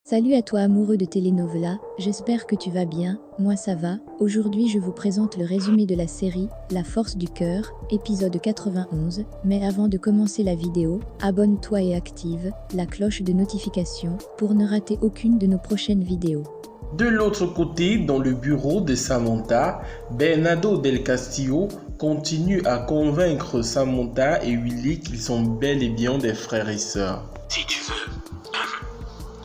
Salut à toi amoureux de telenovela, j'espère que tu vas bien, moi ça va. Aujourd'hui je vous présente le résumé de la série La Force du Cœur, épisode 91. Mais avant de commencer la vidéo, abonne-toi et active la cloche de notification pour ne rater aucune de nos prochaines vidéos. De l'autre côté, dans le bureau de Samantha, Bernardo del Castillo continue à convaincre Samantha et Willy qu'ils sont bel et bien des frères et sœurs. Si tu veux,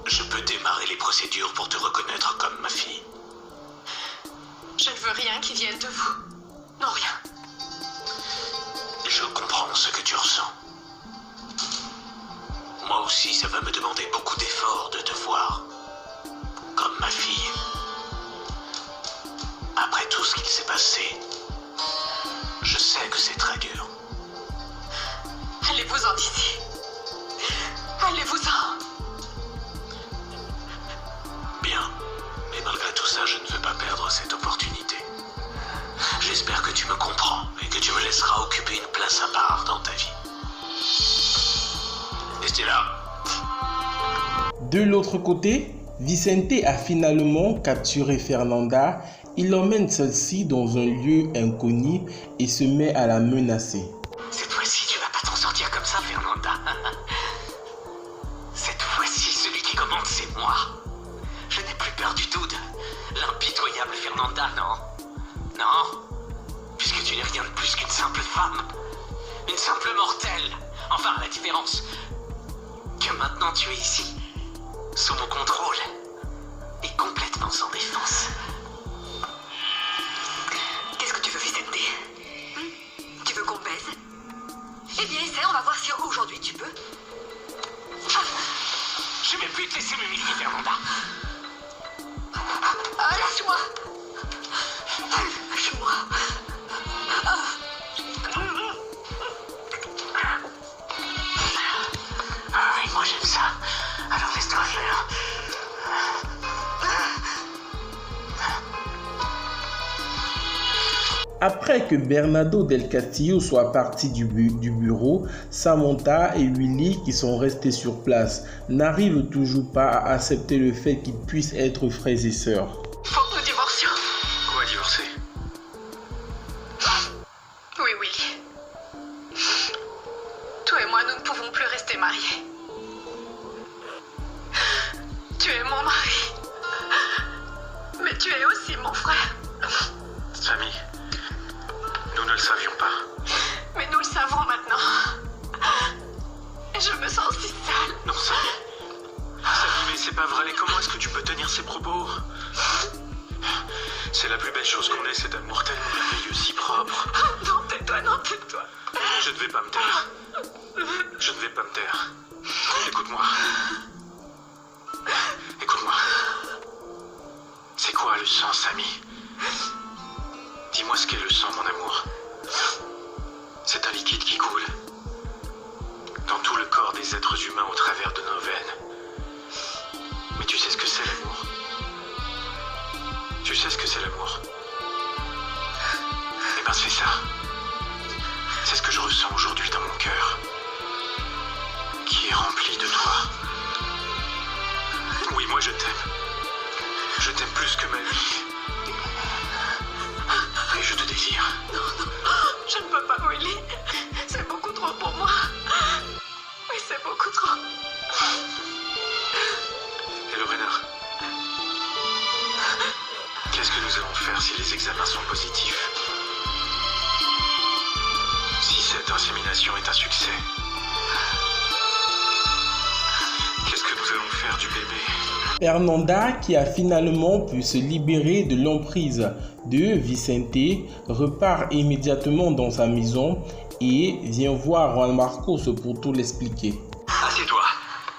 je peux démarrer les procédures pour te reconnaître comme ma fille. Je ne veux rien qui vienne de vous. Non, rien. Je comprends ce que tu ressens. Moi aussi, ça va me demander beaucoup d'efforts de te voir comme ma fille. Après tout ce qu'il s'est passé, je sais que c'est très dur. Allez-vous-en d'ici. Allez-vous-en. Bien, mais malgré tout ça, je ne veux pas perdre cette opportunité. J'espère que tu me comprends et que tu me laisseras occuper une place à part dans ta vie. Estella. De l'autre côté, Vicente a finalement capturé Fernanda. Il l'emmène celle-ci dans un lieu inconnu et se met à la menacer. Cette fois-ci, tu vas pas t'en sortir comme ça, Fernanda. Cette fois-ci, celui qui commande, c'est moi. Je n'ai plus peur du tout de l'impitoyable Fernanda, non? Non? Puisque tu n'es rien de plus qu'une simple femme. Une simple mortelle. Enfin, la différence que maintenant tu es ici, sous mon contrôle, et complètement sans défense. Qu'est-ce que tu veux, Vicente? Tu veux qu'on baise? Eh bien, essaie, on va voir si aujourd'hui tu peux. Je vais plus te laisser m'humilier, Fernanda. Lâche-moi. Lâche-moi. Ah oui, moi j'aime ça. Alors laisse-toi faire. Après que Bernardo del Castillo soit parti du bureau, Samantha et Willy, qui sont restés sur place, n'arrivent toujours pas à accepter le fait qu'ils puissent être frères et sœurs. Faut que nous divorcions. Quoi, divorcer? Oui, Willy. Toi et moi, nous ne pouvons plus rester mariés. Tu es mon mari. Mais tu es aussi mon frère. Samy, nous ne le savions pas. Mais nous le savons maintenant. Et je me sens si sale. Non, Samy. Samy, mais c'est pas vrai. Comment est-ce que tu peux tenir ces propos? C'est la plus belle chose qu'on ait, cet amour tellement merveilleux, si propre. Non, tais-toi, non, tais-toi. Je ne vais pas me taire. Je ne vais pas me taire. Écoute-moi. Écoute-moi. C'est quoi le sang, Samy? Dis-moi ce qu'est le sang, mon amour. C'est un liquide qui coule dans tout le corps des êtres humains au travers de nos veines. Mais tu sais ce que c'est, l'amour? Tu sais ce que c'est, l'amour? Eh ben, c'est ça. C'est ce que je ressens aujourd'hui dans mon cœur, qui est rempli de toi. Oui, moi je t'aime. Je t'aime plus que ma vie. Et je te désire. Non, je ne peux pas, Willy. C'est beaucoup trop pour moi. Oui, c'est beaucoup trop. Et Lorena, qu'est-ce que nous allons faire si les examens sont positifs? Si cette insémination est un succès, qu'est-ce que nous allons faire du bébé? Fernanda, qui a finalement pu se libérer de l'emprise de Vicente, repart immédiatement dans sa maison et vient voir Juan Marcos pour tout l'expliquer. Assieds-toi.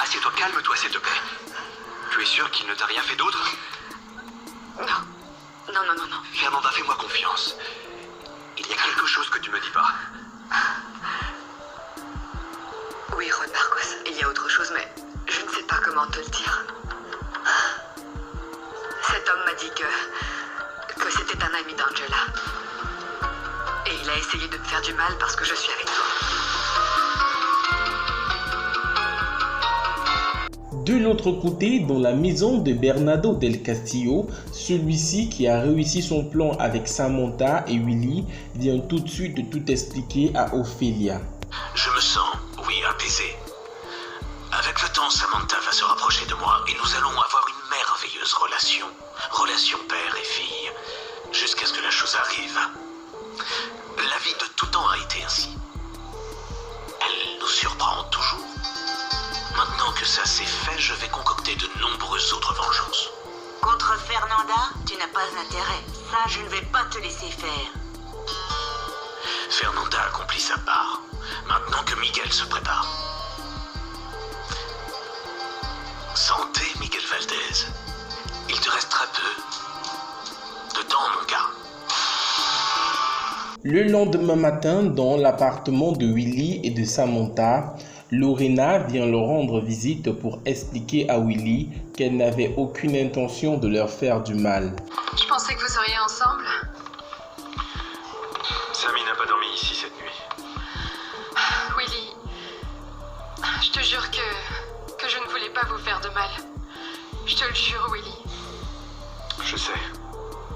Assieds-toi, calme-toi s'il te plaît. Tu es sûr qu'il ne t'a rien fait d'autre? Non. Non. Fernanda, fais-moi confiance. Il y a quelque chose que tu me dis pas. Oui, Juan Marcos, il y a autre chose, mais je ne sais pas comment te le dire. Cet homme m'a dit que c'était un ami d'Angela. Et il a essayé de me faire du mal parce que je suis avec toi. De l'autre côté, dans la maison de Bernardo del Castillo, celui-ci qui a réussi son plan avec Samantha et Willy vient tout de suite tout expliquer à Ophélia. Je me sens, oui, apaisé. Avec le temps, Samantha va se rapprocher de moi et nous allons avoir une merveilleuse relation. Relation père et fille. Jusqu'à ce que la chose arrive. La vie de tout temps a été ainsi. Elle nous surprend toujours. Maintenant que ça c'est fait, je vais concocter de nombreuses autres vengeances. Contre Fernanda, tu n'as pas intérêt. Ça, je ne vais pas te laisser faire. Fernanda accomplit sa part. Maintenant que Miguel se prépare. Santé, Miguel Valdez. Il te reste très peu de temps, mon gars. Le lendemain matin, dans l'appartement de Willy et de Samantha, Lorena vient leur rendre visite pour expliquer à Willy qu'elle n'avait aucune intention de leur faire du mal. Je pensais que vous seriez ensemble. Samy n'a pas dormi ici cette nuit. Willy, je te jure que je ne voulais pas vous faire de mal. Je te le jure, Willy. Je sais.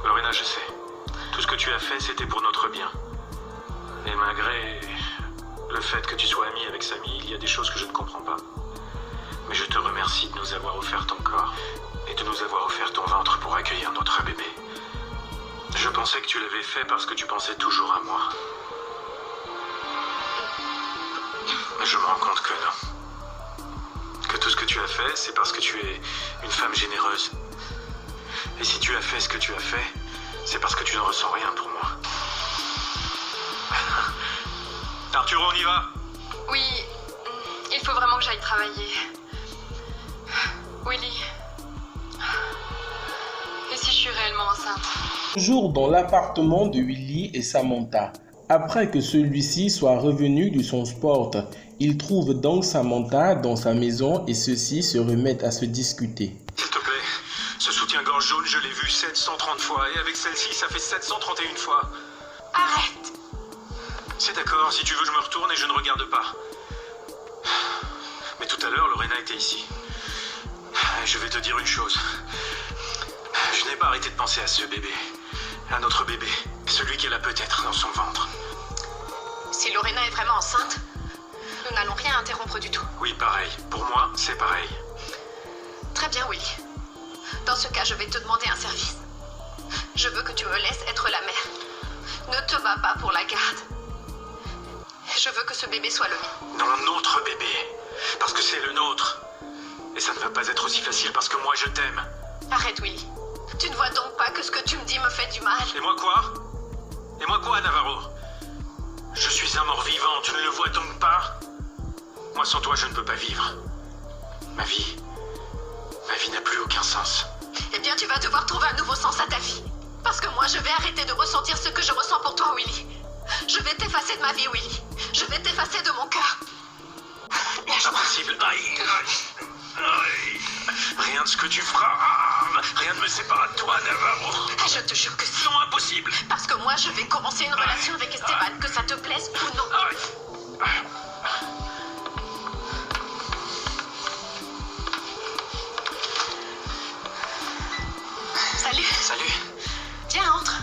Lorena, je sais. Tout ce que tu as fait, c'était pour notre bien. Et malgré le fait que tu sois ami avec Samy, il y a des choses que je ne comprends pas. Mais je te remercie de nous avoir offert ton corps et de nous avoir offert ton ventre pour accueillir notre bébé. Je pensais que tu l'avais fait parce que tu pensais toujours à moi. Mais je me rends compte que non. Que tout ce que tu as fait, c'est parce que tu es une femme généreuse. Et si tu as fait ce que tu as fait, c'est parce que tu ne ressens rien pour moi. Arturo, on y va? Oui, il faut vraiment que j'aille travailler. Willy, et si je suis réellement enceinte? Toujours dans l'appartement de Willy et Samantha. Après que celui-ci soit revenu de son sport, il trouve donc Samantha dans sa maison et ceux-ci se remettent à se discuter. S'il te plaît, ce soutien-gorge jaune, je l'ai vu 730 fois et avec celle-ci, ça fait 731 fois. Arrête! C'est d'accord, si tu veux, je me retourne et je ne regarde pas. Mais tout à l'heure, Lorena était ici. Je vais te dire une chose. Je n'ai pas arrêté de penser à ce bébé. À notre bébé. Celui qu'elle a peut-être dans son ventre. Si Lorena est vraiment enceinte, nous n'allons rien interrompre du tout. Oui, pareil. Pour moi, c'est pareil. Très bien, Willy. Dans ce cas, je vais te demander un service. Je veux que tu me laisses être la mère. Ne te bats pas pour la garde. Je veux que ce bébé soit le mien. Non, notre bébé. Parce que c'est le nôtre. Et ça ne va pas être aussi facile parce que moi, je t'aime. Arrête, Willy. Tu ne vois donc pas que ce que tu me dis me fait du mal? Et moi quoi? Et moi quoi, Navarro? Je suis un mort-vivant, tu ne le vois donc pas? Moi, sans toi, je ne peux pas vivre. Ma vie n'a plus aucun sens. Eh bien, tu vas devoir trouver un nouveau sens à ta vie. Parce que moi, je vais arrêter de ressentir ce que je ressens pour toi, Willy. Je vais t'effacer de ma vie, Willy. Je vais t'effacer de mon cœur. Impossible. Rien de ce que tu feras. Rien ne me sépare de toi, Navarro. Je te jure que si. Non, impossible. Parce que moi, je vais commencer une relation avec Esteban, que ça te plaise ou non. Salut. Tiens, entre.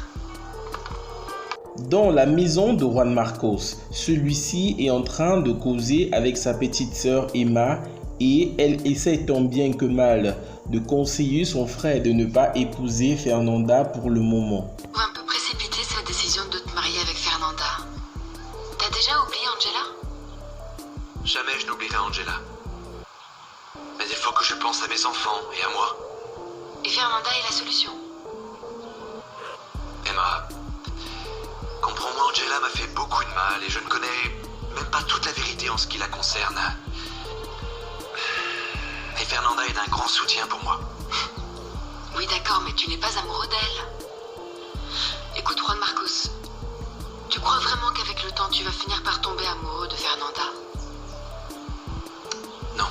Dans la maison de Juan Marcos, celui-ci est en train de causer avec sa petite sœur Emma et elle essaie tant bien que mal de conseiller son frère de ne pas épouser Fernanda pour le moment. Ou un peu précipité sa décision de te marier avec Fernanda. T'as déjà oublié Angela? Jamais je n'oublierai Angela. Mais il faut que je pense à mes enfants et à moi. Et Fernanda est la solution. Emma, comprends-moi, Angela m'a fait beaucoup de mal et je ne connais même pas toute la vérité en ce qui la concerne. Et Fernanda est d'un grand soutien pour moi. Oui, d'accord, mais tu n'es pas amoureux d'elle. Écoute, Juan Marcos, tu crois vraiment qu'avec le temps, tu vas finir par tomber amoureux de Fernanda? Non.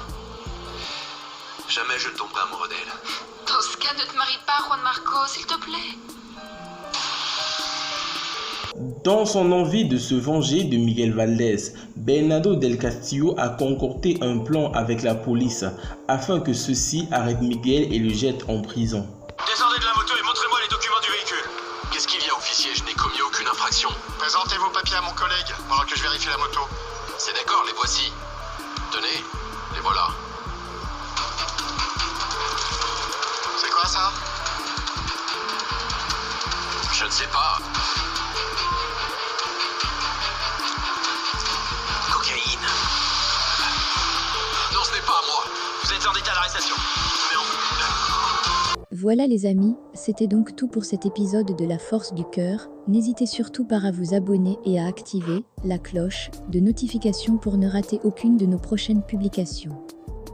Jamais je ne tomberai amoureux d'elle. Dans ce cas, ne te marie pas, Juan Marcos, s'il te plaît. Dans son envie de se venger de Miguel Valdez, Bernardo del Castillo a concocté un plan avec la police afin que ceux-ci arrêtent Miguel et le jettent en prison. Descendez de la moto et montrez-moi les documents du véhicule. Qu'est-ce qu'il y a, officier? Je n'ai commis aucune infraction. Présentez vos papiers à mon collègue pendant que je vérifie la moto. C'est d'accord, les voici. Tenez, les voilà. C'est quoi ça? Je ne sais pas. Cocaïne. Non, ce n'est pas à moi. Vous êtes en état d'arrestation. Voilà les amis, c'était donc tout pour cet épisode de La Force du Cœur. N'hésitez surtout pas à vous abonner et à activer la cloche de notification pour ne rater aucune de nos prochaines publications.